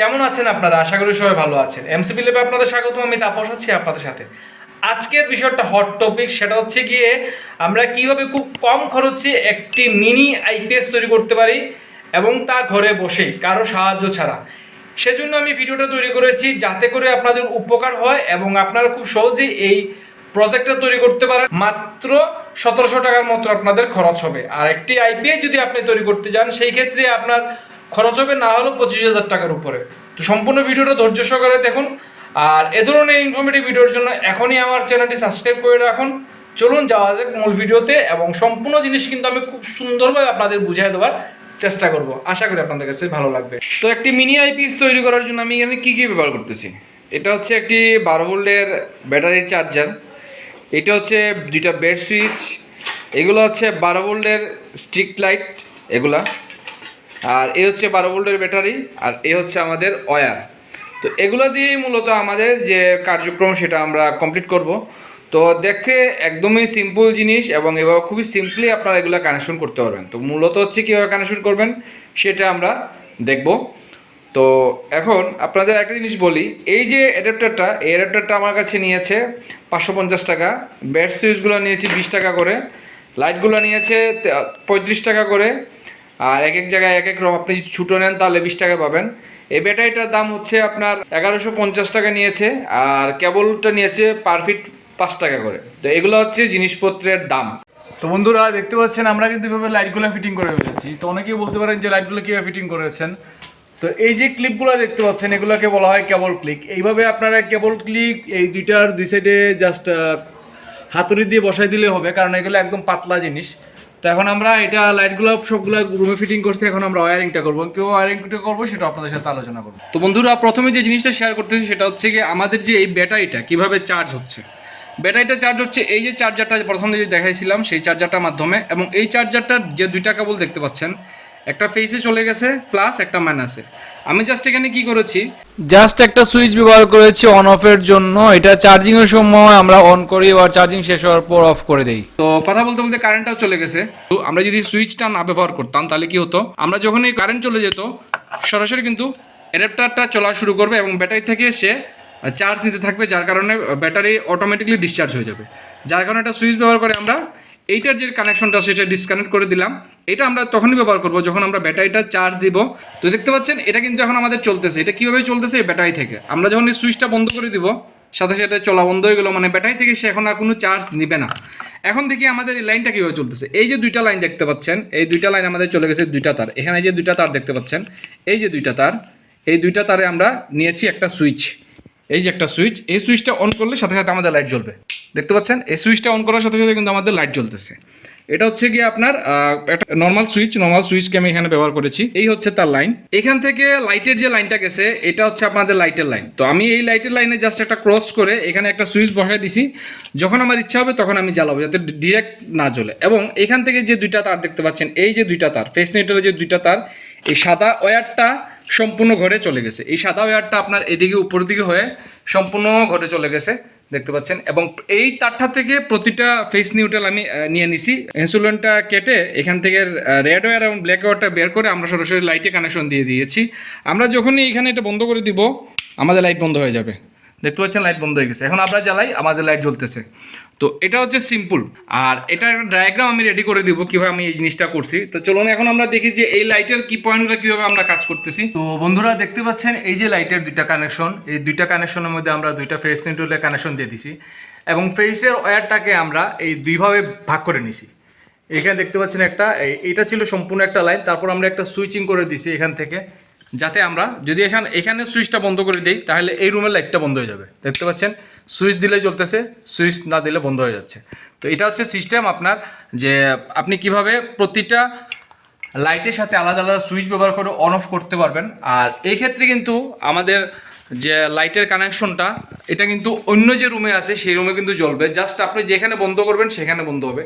কেমন আছেন আপনারা? আশা করি সবাই ভালো আছেন। এমসিপি ল্যাবে আপনাদের স্বাগতম। আমি তাপস আছি আপনাদের সাথে। আজকের বিষয়টা হট টপিক, সেটা হচ্ছে গিয়ে আমরা কিভাবে খুব কম খরচে একটি মিনি আইপিএস তৈরি করতে পারি এবং তা ঘরে বসে কারো সাহায্য ছাড়া। সেজন্য আমি ভিডিওটা তৈরি করেছি যাতে করে আপনাদের উপকার হয় এবং আপনারা খুব সহজেই এই প্রজেক্টটা তৈরি করতে পারেন। মাত্র 1700 টাকার মতো আপনাদের খরচ হবে। আর একটি আইপিএস যদি আপনি তৈরি করতে চান সেই ক্ষেত্রে আপনার খরচ হবে না হলেও 25,000 টাকার উপরে। তো সম্পূর্ণ ভিডিওটা ধৈর্য সহকারে দেখুন। আর এ ধরনের ইনফরমেটিভ ভিডিওর জন্য এখনই আমার চ্যানেলটি সাবস্ক্রাইব করে রাখুন। চলুন যাওয়া যাক মূল ভিডিওতে, এবং সম্পূর্ণ জিনিস কিন্তু আমি খুব সুন্দরভাবে আপনাদের বুঝিয়ে দেওয়ার চেষ্টা করব। আশা করি আপনাদের কাছে ভালো লাগবে। তো একটি মিনি আইপিএস তৈরি করার জন্য আমি এখানে কী কী ব্যবহার করতেছি। এটা হচ্ছে একটি 12 ভোল্টের ব্যাটারি চার্জার, এটা হচ্ছে দুইটা বেড সুইচ, এগুলো হচ্ছে 12 ভোল্টের স্ট্রিট লাইট এগুলা, আর এই হচ্ছে 12 ভোল্টের ব্যাটারি, আর এই হচ্ছে আমাদের ওয়্যার। তো এগুলো দিয়েই মূলত আমাদের যে কার্যক্রম সেটা আমরা কমপ্লিট করব। তো দেখতে একদমই সিম্পল জিনিস এবং এভাবে খুবই সিম্পলি আপনারা এগুলো কানেকশন করতে পারবেন। তো মূলত হচ্ছে কীভাবে কানেকশন করবেন সেটা আমরা দেখব। তো এখন আপনাদের একটা জিনিস বলি, এই যে অ্যাডাপ্টারটা, এই অ্যাডাপ্টারটা আমার কাছে নিয়েছে 550 টাকা, ব্যাট সুইচগুলো নিয়েছি 20 টাকা করে, লাইটগুলো নিয়েছে 35 টাকা করে, আর এক এক জায়গায় এক এক রকম। আপনি যদি ছোটো নেন তাহলে 20 টাকা পাবেন। এই ব্যাটারিটার দাম হচ্ছে আপনার 1150 টাকা নিয়েছে, আর কেবলটা নিয়েছে পার ফিট 5 টাকা করে। তো এগুলো হচ্ছে জিনিসপত্রের দাম। তো বন্ধুরা দেখতে পাচ্ছেন আমরা কিন্তু এভাবে লাইটগুলো ফিটিং করে ফেলেছি। তো অনেকেই বলতে পারেন যে লাইটগুলো কীভাবে ফিটিং করেছেন। তো এই যে ক্লিপগুলো দেখতে পাচ্ছেন এগুলোকে বলা হয় কেবল ক্লিক। এইভাবে আপনারা কেবল ক্লিক এই দুইটার দুই সাইডে জাস্ট হাতুড়ি দিয়ে বসাই দিলে হবে, কারণ এগুলো একদম পাতলা জিনিস। তো এখন আমরা এটা লাইটগুলো সবগুলো রুমে ফিটিং করছি, এখন আমরা ওয়ারিংটা করবো। কেউ ওয়ারিংটা করবো সেটা আপনাদের সাথে আলোচনা করবো। তো বন্ধুরা প্রথমে যে জিনিসটা শেয়ার করতেছি সেটা হচ্ছে কি আমাদের যে এই ব্যাটারিটা কীভাবে চার্জ হচ্ছে। ব্যাটারিটা চার্জ হচ্ছে এই যে চার্জারটা প্রথমে যে দেখাইছিলাম সেই চার্জারটার মাধ্যমে, এবং এই চার্জারটার যে দুইটা কেবল দেখতে পাচ্ছেন, একটা ফেসে চলে গেছে প্লাস একটা মাইনাসে। আমি জাস্ট এখানে কি করেছি, জাস্ট একটা সুইচ ব্যবহার করেছি অন অফের জন্য। এটা চার্জিং এর সময় আমরা অন করি, আর চার্জিং শেষ হওয়ার পর অফ করে দেই। তো কথা বলতে বলতে কারেন্টটাও চলে গেছে। তো আমরা যদি সুইচটা না ব্যবহার করতাম তাহলে কি হতো, আমরা যখন এই কারেন্ট চলে যেত সরাসরি কিন্তু অ্যাডাপ্টারটা চলা শুরু করবে এবং ব্যাটারি থেকে সে চার্জ নিতে থাকবে, যার কারণে ব্যাটারি অটোমেটিকলি ডিসচার্জ হয়ে যাবে। যার কারণে একটা সুইচ ব্যবহার করে আমরা এইটার যে কানেকশনটা সেটা ডিসকানেক্ট করে দিলাম। এটা আমরা তখনই ব্যবহার করব যখন আমরা ব্যাটারিটা চার্জ দিব। তো দেখতে পাচ্ছেন এটা কিন্তু এখন আমাদের চলতেছে। এটা কীভাবে চলতেছে, এই ব্যাটারি থেকে। আমরা যখন এই সুইচটা বন্ধ করে দিব সাথে সাথে চলা বন্ধ হয়ে গেলো, মানে ব্যাটারি থেকে সে এখন আর কোনো চার্জ নেবে না। এখন দেখি আমাদের এই লাইনটা কীভাবে চলতেছে। এই যে দুইটা লাইন দেখতে পাচ্ছেন, এই দুইটা লাইন আমাদের চলে গেছে দুইটা তার। এখানে যে দুইটা তার দেখতে পাচ্ছেন, এই যে দুইটা তার, এই দুইটা তারে আমরা নিয়েছি একটা সুইচ। এই যে একটা সুইচ, এই সুইচটা অন করলে সাথে সাথে আমাদের লাইট জ্বলবে। দেখতে পাচ্ছেন এই সুইচটা অন করার সাথে সাথে কিন্তু আমাদের লাইট জ্বলতেছে। এটা হচ্ছে গিয়ে আপনার একটা নর্মাল সুইচকে আমি এখানে ব্যবহার করেছি। এই হচ্ছে তার লাইন। এখান থেকে লাইটের যে লাইনটা গেছে এটা হচ্ছে আপনাদের লাইটের লাইন। তো আমি এই লাইটের লাইনে জাস্ট একটা ক্রস করে এখানে একটা সুইচ বসাই দিছি। যখন আমার ইচ্ছা হবে তখন আমি জ্বালাবো, যাতে ডিরেক্ট না জ্বলে। এবং এখান থেকে যে দুইটা তার দেখতে পাচ্ছেন, এই যে দুইটা তার, ফেস নেটের যে দুইটা তার, এই সাদা ওয়্যারটা সম্পূর্ণ ঘরে চলে গেছে। এই সাদা ওয়্যারটা আপনার এদিকে উপর দিকে হয়ে সম্পূর্ণ ঘরে চলে গেছে দেখতে পাচ্ছেন। এবং এই তারটা থেকে প্রতিটা ফেস নিউট্রাল আমি নিয়ে নিছি, ইনসুলেন্টটা কেটে এখান থেকে রেড ওয়্যার এবং ব্ল্যাক ওয়্যারটা বের করে আমরা সরাসরি লাইটে কানেকশন দিয়ে দিয়েছি। আমরা যখনই এখানে এটা বন্ধ করে দিব আমাদের লাইট বন্ধ হয়ে যাবে। দেখতে পাচ্ছেন লাইট বন্ধ হয়ে গেছে। এখন আমরা জ্বালাই, আমাদের লাইট জ্বলতেছে। তো এটা হচ্ছে সিম্পল। আর এটার ডায়াগ্রাম আমি রেডি করে দিব কীভাবে আমি এই জিনিসটা করছি। তো চলুন এখন আমরা দেখি যে এই লাইটের কি পয়েন্টগুলো কীভাবে আমরা কাজ করতেছি। তো বন্ধুরা দেখতে পাচ্ছেন এই যে লাইটের দুইটা কানেকশন, এই দুইটা কানেকশনের মধ্যে আমরা দুইটা ফেস নিউট্রালের কানেকশন দিয়ে দিছি, এবং ফেসের ওয়্যারটাকে আমরা এই দুইভাবে ভাগ করে নিছি। এখানে দেখতে পাচ্ছেন একটা, এইটা ছিল সম্পূর্ণ একটা লাইন, তারপর আমরা একটা সুইচিং করে দিছি এখান থেকে, যাতে আমরা যদি এখানে সুইচটা বন্ধ করে দিই তাহলে এই রুমের লাইটটা বন্ধ হয়ে যাবে। দেখতে পাচ্ছেন সুইচ দিলে জ্বলতেছে, সুইচ না দিলে বন্ধ হয়ে যাচ্ছে। তো এটা হচ্ছে সিস্টেম আপনার, যে আপনি কিভাবে প্রতিটা লাইটের সাথে আলাদা আলাদা সুইচ ব্যবহার করে অন অফ করতে পারবেন। আর এই ক্ষেত্রে কিন্তু আমাদের যে লাইটের কানেকশনটা এটা কিন্তু অন্য যে রুমে আছে সেই রুমে কিন্তু জ্বলবে। জাস্ট আপনি যেখানে বন্ধ করবেন সেখানে বন্ধ হবে।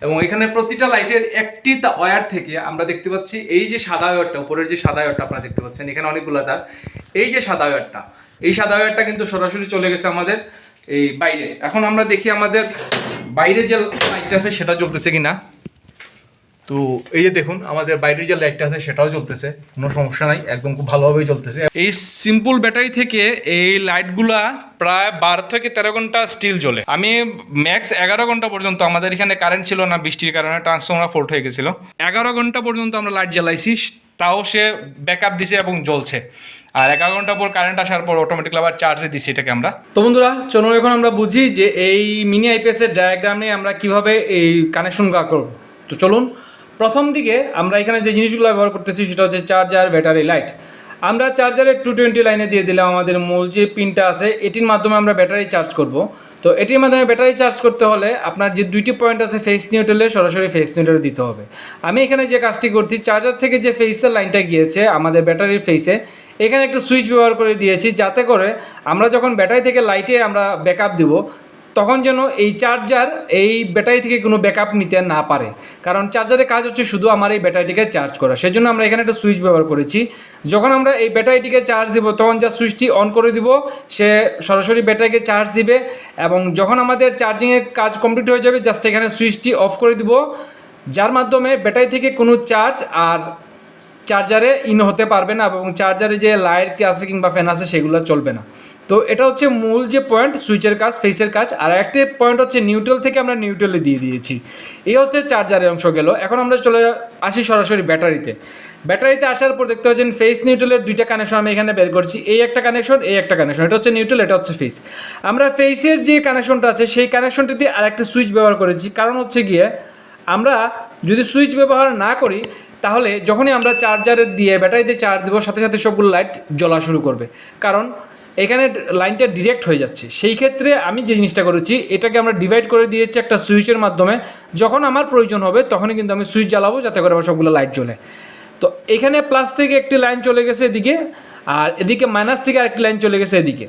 এবং এখানে প্রতিটা লাইটের একটি ওয়্যার থেকে আমরা দেখতে পাচ্ছি এই যে সাদা ওয়্যারটা, উপরের যে সাদা ওয়্যারটা আপনারা দেখতে পাচ্ছেন, এখানে অনেকগুলো তার। এই যে সাদা ওয়্যারটা, এই সাদা ওয়্যারটা কিন্তু সরাসরি চলে গেছে আমাদের এই বাইরে। এখন আমরা দেখি আমাদের বাইরে যে লাইটটা আছে সেটা জ্বলতেছে কিনা। তো এই যে দেখুন আমাদের বাইরের যে লাইটটা আছে সেটাও জ্বলতেছে, কোনো সমস্যা নাই, একদম খুব ভালোভাবেই চলতেছে। এই সিম্পল ব্যাটারি থেকে এই লাইটগুলা প্রায় 12 থেকে 13 ঘন্টা স্টিল জ্বলে। আমি ম্যাক্স 11 ঘন্টা পর্যন্ত, আমাদের এখানে কারেন্ট ছিল না বৃষ্টির কারণে, ট্রান্সফর্মার ফল্ট হয়ে গেছিলো, 11 ঘন্টা পর্যন্ত আমরা লাইট জ্বালাইছি, তাও সে ব্যাকআপ দিছে এবং জ্বলছে। আর 11 ঘন্টা পর কারেন্ট আসার পর অটোমেটিকলি আবার চার্জে দিছি এটাকে আমরা। তো বন্ধুরা চলুন এখন আমরা বুঝি যে এই মিনি আইপিএস এর ডায়াগ্রামে আমরা কিভাবে এই কানেকশনগুলো করব। তো চলুন, প্রথম দিকে আমরা এখানে যে জিনিসগুলো ব্যবহার করতেছি সেটা হচ্ছে চার্জার, ব্যাটারি, লাইট। আমরা চার্জারের 220 লাইনে দিয়ে দিলাম আমাদের মূল যে পিনটা আছে, এটির মাধ্যমে আমরা ব্যাটারি চার্জ করব। তো এটির মাধ্যমে ব্যাটারি চার্জ করতে হলে আপনার যে দুইটি পয়েন্ট আছে ফেস নিউট্রালে, সরাসরি ফেস নিউট্রালে দিতে হবে। আমি এখানে যে কাজটি করছি, চার্জার থেকে যে ফেসের লাইনটা গিয়েছে আমাদের ব্যাটারির ফেসে, এখানে একটা সুইচ ব্যবহার করে দিয়েছি, যাতে করে আমরা যখন ব্যাটারি থেকে লাইটে আমরা ব্যাকআপ দিব তখন যেন এই চার্জার এই ব্যাটারি থেকে কোনো ব্যাকআপ নিতে না পারে, কারণ চার্জারের কাজ হচ্ছে শুধু আমার এই ব্যাটারিটিকে চার্জ করা। সেজন্য আমরা এখানে একটা সুইচ ব্যবহার করেছি। যখন আমরা এই ব্যাটারিটিকে চার্জ দিব তখন যা সুইচটি অন করে দিব, সে সরাসরি ব্যাটারিকে চার্জ দিবে, এবং যখন আমাদের চার্জিংয়ের কাজ কমপ্লিট হয়ে যাবে জাস্ট এখানে সুইচটি অফ করে দিব, যার মাধ্যমে ব্যাটারি থেকে কোনো চার্জ আর চার্জারে ইন হতে পারবে না, এবং চার্জারে যে লাইট আছে কিংবা ফ্যান আছে সেগুলো চলবে না। তো এটা হচ্ছে মূল যে পয়েন্ট, সুইচের কাজ, ফেসের কাজ। আর একটা পয়েন্ট হচ্ছে নিউট্রাল থেকে আমরা নিউট্রালে দিয়ে দিয়েছি। এই হচ্ছে চার্জারের অংশ গেল। এখন আমরা চলে আসি সরাসরি ব্যাটারিতে। ব্যাটারিতে আসার পর দেখতে পাচ্ছেন ফেস নিউট্রালের দুইটা কানেকশন আমি এখানে বের করছি, এই একটা কানেকশন, এই একটা কানেকশন। এটা হচ্ছে নিউট্রাল, এটা হচ্ছে ফেস। আমরা ফেসের যে কানেকশনটা আছে সেই কানেকশনটিতে আর একটা সুইচ ব্যবহার করেছি, কারণ হচ্ছে গিয়ে আমরা যদি সুইচ ব্যবহার না করি তাহলে যখনই আমরা চার্জারে দিয়ে ব্যাটারিতে চার্জ দেবো সাথে সাথে সবগুলো লাইট জ্বলা শুরু করবে, কারণ এখানে লাইনটা ডিরেক্ট হয়ে যাচ্ছে। সেই ক্ষেত্রে আমি যে জিনিসটা করেছি, এটাকে আমরা ডিভাইড করে দিয়েছি একটা সুইচের মাধ্যমে। যখন আমার প্রয়োজন হবে তখনই কিন্তু আমি সুইচ জ্বালাবো, যাতে করে আমার সবগুলো লাইট জ্বলে। তো এখানে প্লাস থেকে একটি লাইন চলে গেছে এদিকে, আর এদিকে মাইনাস থেকে আরেকটি লাইন চলে গেছে এদিকে।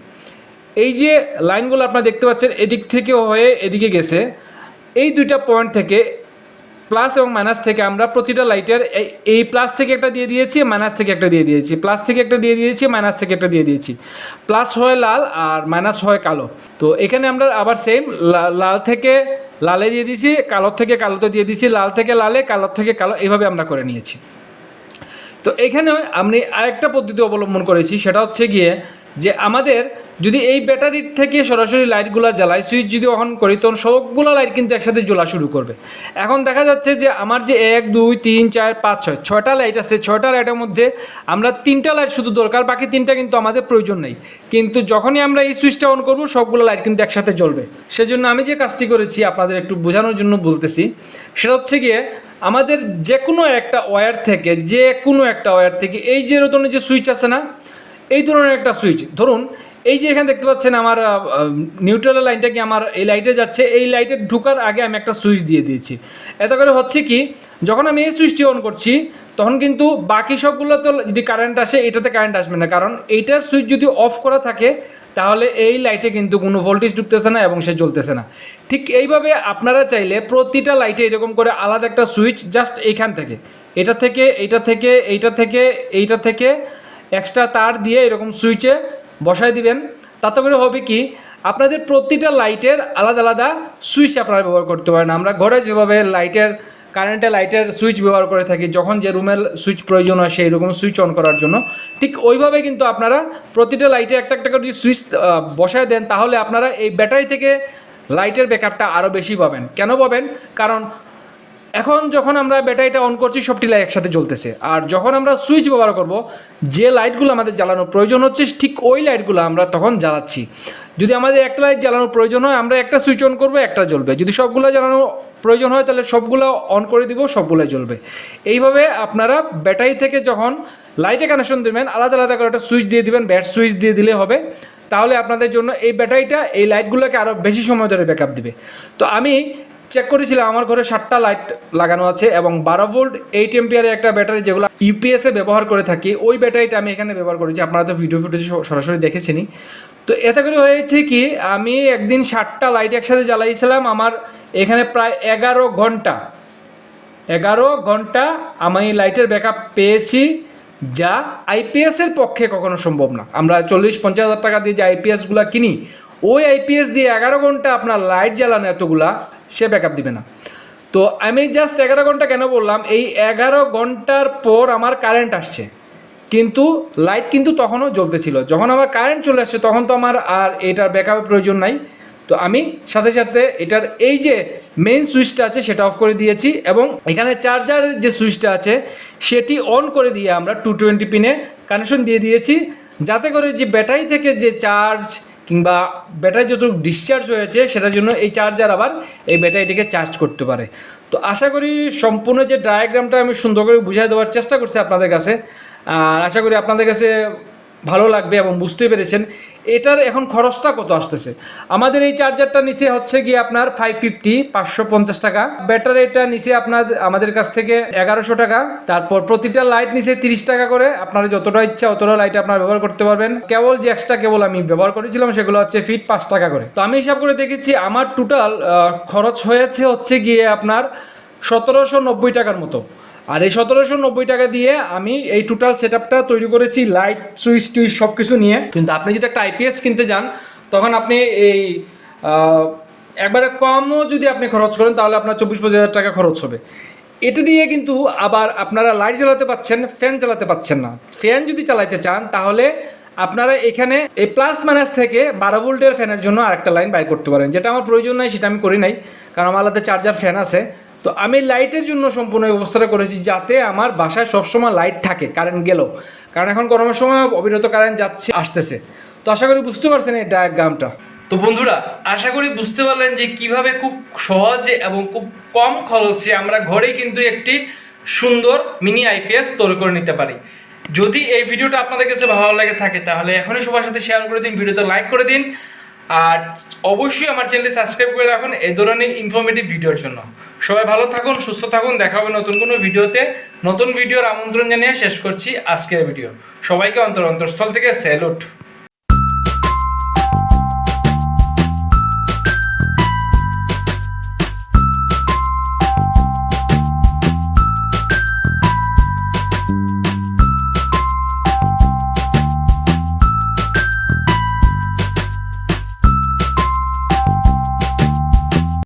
এই যে লাইনগুলো আপনারা দেখতে পাচ্ছেন এদিক থেকে হয়ে এদিকে গেছে, এই দুইটা পয়েন্ট থেকে প্লাস এবং মাইনাস থেকে আমরা প্রতিটা লাইটের এই প্লাস থেকে একটা দিয়ে দিয়েছি, মাইনাস থেকে একটা দিয়ে দিয়েছি, প্লাস থেকে একটা দিয়ে দিয়েছি, মাইনাস থেকে একটা দিয়ে দিয়েছি। প্লাস হয় লাল আর মাইনাস হয় কালো। তো এখানে আমরা আবার সেম লাল থেকে লালে দিয়ে দিয়েছি, কালোর থেকে কালোতে দিয়ে দিয়েছি, লাল থেকে লালে, কালোর থেকে কালো, এইভাবে আমরা করে নিয়েছি। তো এখানে আমি আরেকটা পদ্ধতি অবলম্বন করেছি, সেটা হচ্ছে গিয়ে যে আমাদের যদি এই ব্যাটারির থেকে সরাসরি লাইটগুলো জ্বালাই, সুইচ যদি অন করি তখন সবগুলো লাইট কিন্তু একসাথে জ্বলা শুরু করবে। এখন দেখা যাচ্ছে যে আমার যে 1 2 3 4 5 6 ছয়টা লাইট আছে, ছয়টা লাইটের মধ্যে আমরা 3টা লাইট শুধু দরকার, বাকি 3টা কিন্তু আমাদের প্রয়োজন নেই। কিন্তু যখনই আমরা এই সুইচটা অন করব সবগুলো লাইট কিন্তু একসাথে জ্বলবে। সেজন্য আমি যে কাজটি করেছি আপনাদের একটু বোঝানোর জন্য বলতেছি, সেটা হচ্ছে গিয়ে আমাদের যে কোনো একটা ওয়্যার থেকে এই যে ধরনের যে সুইচ আছে না, এই ধরনের একটা সুইচ ধরুন, এই যে এখানে দেখতে পাচ্ছেন আমার নিউট্রালের লাইনটা কি আমার এই লাইটে যাচ্ছে, এই লাইটে ঢোকার আগে আমি একটা সুইচ দিয়ে দিয়েছি। এতে করে হচ্ছে কি, যখন আমি এই সুইচটি অন করছি তখন কিন্তু বাকি সবগুলো তো যদি কারেন্ট আসে এটাতে কারেন্ট আসবে না, কারণ এইটার সুইচ যদি অফ করা থাকে তাহলে এই লাইটে কিন্তু কোনো ভোল্টেজ ঢুকতেছে না এবং সে জ্বলতেছে না। ঠিক এইভাবে আপনারা চাইলে প্রতিটা লাইটে এরকম করে আলাদা একটা সুইচ জাস্ট এইখান থেকে, এইটা থেকে এক্সট্রা তার দিয়ে এরকম সুইচে বসাই দিবেন। তাতে করে হবে কি, আপনাদের প্রতিটা লাইটের আলাদা আলাদা সুইচ আপনারা ব্যবহার করতে পারেন। আমরা ঘরে যেভাবে লাইটের সুইচ ব্যবহার করে থাকি, যখন যে রুমের সুইচ প্রয়োজন হয় সেই রকম সুইচ অন করার জন্য, ঠিক ওইভাবে কিন্তু আপনারা প্রতিটা লাইটে একটা একটা করে যদি সুইচ বসায় দেন তাহলে আপনারা এই ব্যাটারি থেকে লাইটের ব্যাকআপটা আরও বেশি পাবেন। কেন পাবেন? কারণ এখন যখন আমরা ব্যাটারিটা অন করছি সবটি লাইট একসাথে জ্বলতেছে, আর যখন আমরা সুইচ ব্যবহার করব যে লাইটগুলো আমাদের জ্বালানোর প্রয়োজন হচ্ছে ঠিক ওই লাইটগুলো আমরা তখন জ্বালাচ্ছি। যদি আমাদের একটা লাইট জ্বালানোর প্রয়োজন হয় আমরা একটা সুইচ অন করবো, একটা জ্বলবে। যদি সবগুলো জ্বালানো প্রয়োজন হয় তাহলে সবগুলো অন করে দিব, সবগুলোই জ্বলবে। এইভাবে আপনারা ব্যাটারি থেকে যখন লাইটে কানেকশন দেবেন আলাদা আলাদা করে একটা সুইচ দিয়ে দিবেন, ব্যাট সুইচ দিয়ে দিলে হবে। তাহলে আপনাদের জন্য এই ব্যাটারিটা এই লাইটগুলোকে আরও বেশি সময় ধরে ব্যাকআপ দিবে। তো আমি চেক করেছিলাম, আমার ঘরে 7টা লাইট লাগানো আছে এবং 12 ভোল্ট 8 এম্পিয়ারের একটা ব্যাটারি যেগুলো ইউপিএসে ব্যবহার করে থাকি, ওই ব্যাটারিটা আমি এখানে ব্যবহার করেছি। আপনারা তো ভিডিও সরাসরি দেখেছেনই। তো এতে করে হয়েছে কি, আমি একদিন 7টা লাইট একসাথে জ্বালাইছিলাম, আমার এখানে প্রায় 11 ঘন্টা আমি লাইটের ব্যাকআপ পেয়েছি, যা আইপিএসের পক্ষে কখনো সম্ভব না। আমরা 40-50 হাজার টাকা দিয়ে যে আইপিএসগুলো কিনি, ওই আইপিএস দিয়ে 11 ঘন্টা আপনার লাইট জ্বালানো এতগুলা সে ব্যাকআপ দিবে না। তো তো আমি জাস্ট 11 ঘন্টা কেন বললাম, এই 11 ঘন্টার পর আমার কারেন্ট আসছে, কিন্তু লাইট কিন্তু তখনও জ্বলতেছিল। যখন আমার কারেন্ট চলে আসছে তখন তো আমার আর এটার ব্যাকআপের প্রয়োজন নাই। তো আমি সাথে সাথে এটার এই যে মেইন সুইচটা আছে সেটা অফ করে দিয়েছি, এবং এখানে চার্জারের যে সুইচটা আছে সেটি অন করে দিয়ে আমরা 220 পিনে কানেকশন দিয়ে দিয়েছি, যাতে করে যে ব্যাটারি থেকে যে চার্জ কিংবা ব্যাটারি যতটুকু ডিসচার্জ হয়েছে সেটার জন্য এই চার্জার আবার এই ব্যাটারিটিকে চার্জ করতে পারে। তো আশা করি সম্পূর্ণ যে ডায়াগ্রামটা আমি সুন্দর করে বুঝিয়ে দেওয়ার চেষ্টা করছি আপনাদের কাছে, আর আশা করি আপনাদের কাছে ভালো লাগবে এবং বুঝতে পেরেছেন এটার এখন খরচটা কত আসতেছে। আমাদের এই চার্জারটা নিচে হচ্ছে গিয়ে আপনার 550 টাকা, ব্যাটারিটা নিচে আপনার আমাদের কাছ থেকে 1100 টাকা, তারপর প্রতিটা লাইট নিচে 30 টাকা করে, আপনারা যতটা ইচ্ছা অতটা লাইট আপনারা ব্যবহার করতে পারবেন। কেবল যে এক্সট্রা কেবল আমি ব্যবহার করেছিলাম সেগুলো হচ্ছে ফিট 5 টাকা করে। তো আমি হিসাব করে দেখেছি আমার টোটাল খরচ হচ্ছে গিয়ে আপনার 1790 টাকার মতো। আর এই 1790 টাকা দিয়ে আমি এই টোটাল সেটআপটা তৈরি করেছি, লাইট সুইচ টুইচ সব কিছু নিয়ে। কিন্তু আপনি যদি একটা আইপিএস কিনতে যান তখন আপনি এই একবারে কমও যদি আপনি খরচ করেন তাহলে আপনার 24-25 হাজার টাকা খরচ হবে। এটা দিয়ে কিন্তু আবার আপনারা লাইট জ্বালাতে পাচ্ছেন, ফ্যান চালাতে পাচ্ছেন না। ফ্যান যদি চালাতে চান তাহলে আপনারা এখানে এই প্লাস মাইনাস থেকে 12 ভোল্টের ফ্যানের জন্য আরেকটা লাইন বাইর করতে পারেন, যেটা আমার প্রয়োজন নাই, সেটা আমি করি নাই, কারণ আমার আলাদা চার্জার ফ্যান আছে। তো আমি লাইটের জন্য সম্পূর্ণ ব্যবস্থাটা করেছি যাতে আমার বাসায় সবসময় লাইট থাকে কারেন্ট গেলেও, কারণ এখন গরমের সময় অবিরত কারেন্ট যাচ্ছে আসতেছে। তো আশা করি বুঝতে পারছেন এই ডায়াগ্রামটা। তো বন্ধুরা, আশা করি বুঝতে পারলেন যে কিভাবে খুব সহজে এবং খুব কম খরচে আমরা ঘরেই কিন্তু একটি সুন্দর মিনি আইপিএস তৈরি করে নিতে পারি। যদি এই ভিডিওটা আপনাদের কাছে ভালো লাগে থাকে তাহলে এখনই সবার সাথে শেয়ার করে দিন, ভিডিওতে লাইক করে দিন, আর অবশ্যই আমার চ্যানেলটি সাবস্ক্রাইব করে রাখুন এই ধরনের ইনফরমেটিভ ভিডিওর জন্য। সবাই ভালো থাকুন, সুস্থ থাকুন, দেখা হবে নতুন কোনো ভিডিওতে। নতুন ভিডিওর আমন্ত্রণ জানিয়ে শেষ করছি আজকের ভিডিও। সবাইকে অন্তরস্থল থেকে স্যালুট।